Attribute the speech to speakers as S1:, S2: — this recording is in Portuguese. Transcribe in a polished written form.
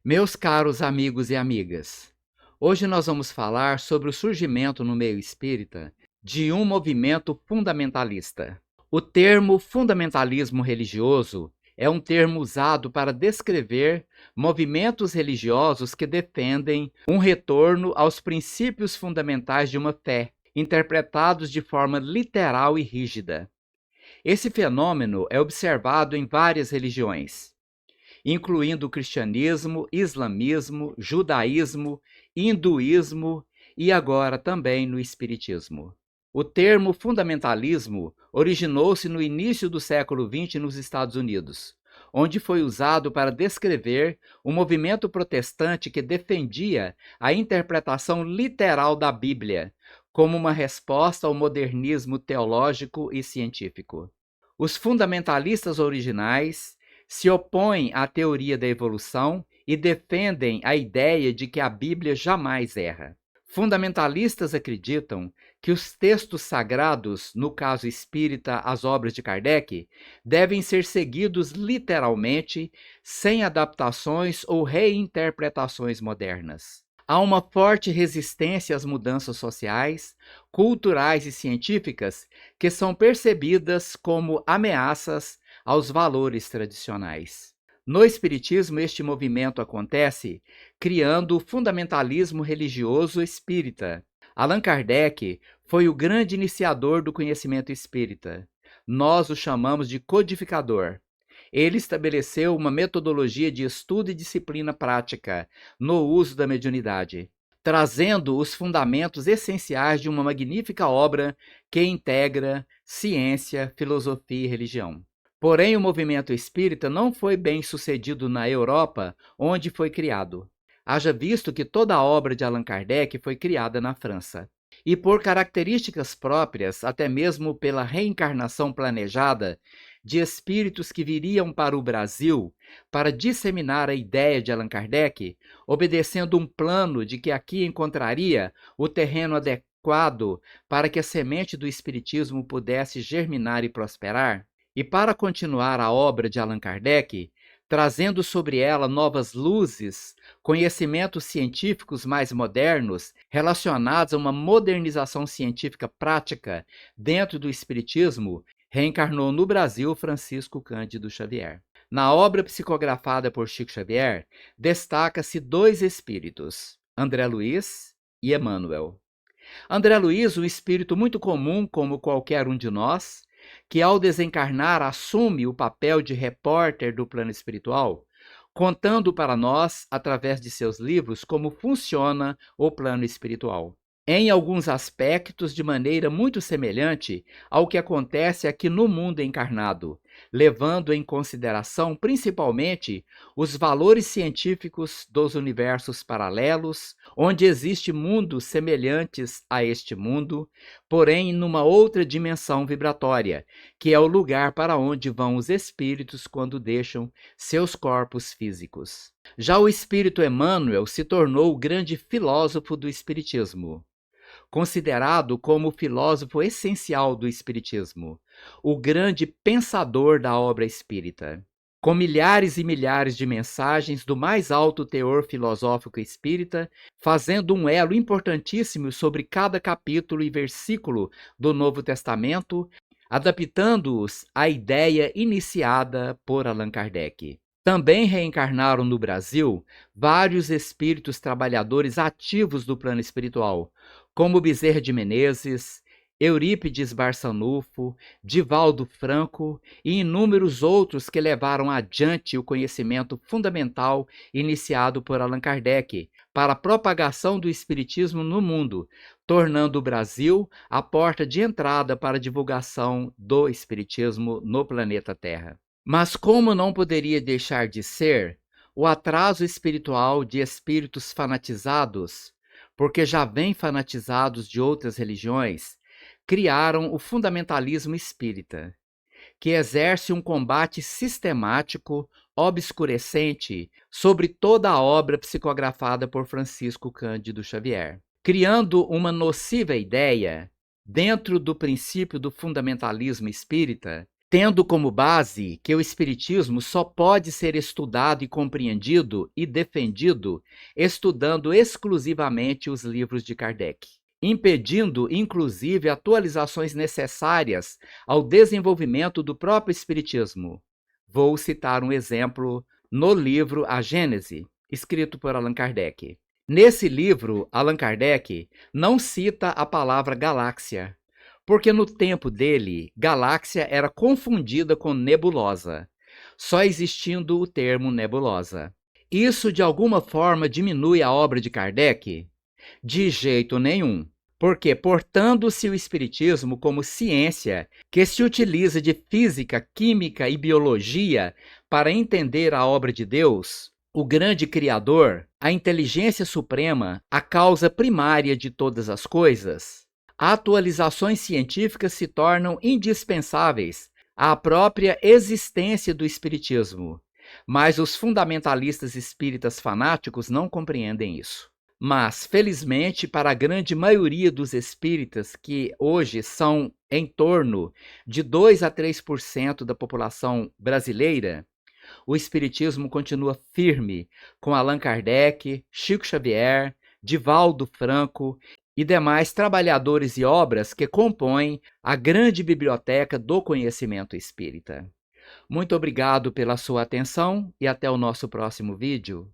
S1: Meus caros amigos e amigas, hoje nós vamos falar sobre o surgimento no meio espírita de um movimento fundamentalista. O termo fundamentalismo religioso é um termo usado para descrever movimentos religiosos que defendem um retorno aos princípios fundamentais de uma fé, interpretados de forma literal e rígida. Esse fenômeno é observado em várias religiões, incluindo o cristianismo, islamismo, judaísmo, hinduísmo e agora também no espiritismo. O termo fundamentalismo originou-se no início do século XX nos Estados Unidos, onde foi usado para descrever o movimento protestante que defendia a interpretação literal da Bíblia, como uma resposta ao modernismo teológico e científico. Os fundamentalistas originais se opõem à teoria da evolução e defendem a ideia de que a Bíblia jamais erra. Fundamentalistas acreditam que os textos sagrados, no caso espírita, as obras de Kardec, devem ser seguidos literalmente, sem adaptações ou reinterpretações modernas. Há uma forte resistência às mudanças sociais, culturais e científicas que são percebidas como ameaças aos valores tradicionais. No Espiritismo, este movimento acontece criando o fundamentalismo religioso espírita. Allan Kardec foi o grande iniciador do conhecimento espírita. Nós o chamamos de codificador. Ele estabeleceu uma metodologia de estudo e disciplina prática no uso da mediunidade, trazendo os fundamentos essenciais de uma magnífica obra que integra ciência, filosofia e religião. Porém, o movimento espírita não foi bem sucedido na Europa, onde foi criado. Haja visto que toda a obra de Allan Kardec foi criada na França. E por características próprias, até mesmo pela reencarnação planejada de espíritos que viriam para o Brasil para disseminar a ideia de Allan Kardec, obedecendo um plano de que aqui encontraria o terreno adequado para que a semente do espiritismo pudesse germinar e prosperar, e para continuar a obra de Allan Kardec, trazendo sobre ela novas luzes, conhecimentos científicos mais modernos relacionados a uma modernização científica prática dentro do espiritismo, reencarnou no Brasil Francisco Cândido Xavier. Na obra psicografada por Chico Xavier, destaca-se dois espíritos, André Luiz e Emmanuel. André Luiz, um espírito muito comum como qualquer um de nós, que ao desencarnar assume o papel de repórter do plano espiritual, contando para nós, através de seus livros, como funciona o plano espiritual. Em alguns aspectos, de maneira muito semelhante ao que acontece aqui no mundo encarnado, levando em consideração principalmente os valores científicos dos universos paralelos, onde existem mundos semelhantes a este mundo, porém numa outra dimensão vibratória, que é o lugar para onde vão os espíritos quando deixam seus corpos físicos. Já o espírito Emmanuel se tornou o grande filósofo do espiritismo, considerado como o filósofo essencial do espiritismo, o grande pensador da obra espírita. Com milhares e milhares de mensagens do mais alto teor filosófico espírita, fazendo um elo importantíssimo sobre cada capítulo e versículo do Novo Testamento, adaptando-os à ideia iniciada por Allan Kardec. Também reencarnaram no Brasil vários espíritos trabalhadores ativos do plano espiritual, como Bezerra de Menezes, Eurípides Barçanufo, Divaldo Franco e inúmeros outros que levaram adiante o conhecimento fundamental iniciado por Allan Kardec para a propagação do espiritismo no mundo, tornando o Brasil a porta de entrada para a divulgação do espiritismo no planeta Terra. Mas como não poderia deixar de ser, o atraso espiritual de espíritos fanatizados, porque já vêm fanatizados de outras religiões, criaram o fundamentalismo espírita, que exerce um combate sistemático, obscurecente, sobre toda a obra psicografada por Francisco Cândido Xavier, criando uma nociva ideia, dentro do princípio do fundamentalismo espírita, tendo como base que o Espiritismo só pode ser estudado e compreendido e defendido estudando exclusivamente os livros de Kardec, impedindo inclusive atualizações necessárias ao desenvolvimento do próprio Espiritismo. Vou citar um exemplo no livro A Gênese, escrito por Allan Kardec. Nesse livro, Allan Kardec não cita a palavra galáxia, porque no tempo dele, galáxia era confundida com nebulosa, só existindo o termo nebulosa. Isso de alguma forma diminui a obra de Kardec? De jeito nenhum, porque portando-se o Espiritismo como ciência que se utiliza de física, química e biologia para entender a obra de Deus, o grande Criador, a inteligência suprema, a causa primária de todas as coisas, atualizações científicas se tornam indispensáveis à própria existência do Espiritismo. Mas os fundamentalistas espíritas fanáticos não compreendem isso. Mas, felizmente, para a grande maioria dos espíritas, que hoje são em torno de 2 a 3% da população brasileira, o Espiritismo continua firme com Allan Kardec, Chico Xavier, Divaldo Franco e demais trabalhadores e obras que compõem a grande biblioteca do conhecimento espírita. Muito obrigado pela sua atenção e até o nosso próximo vídeo.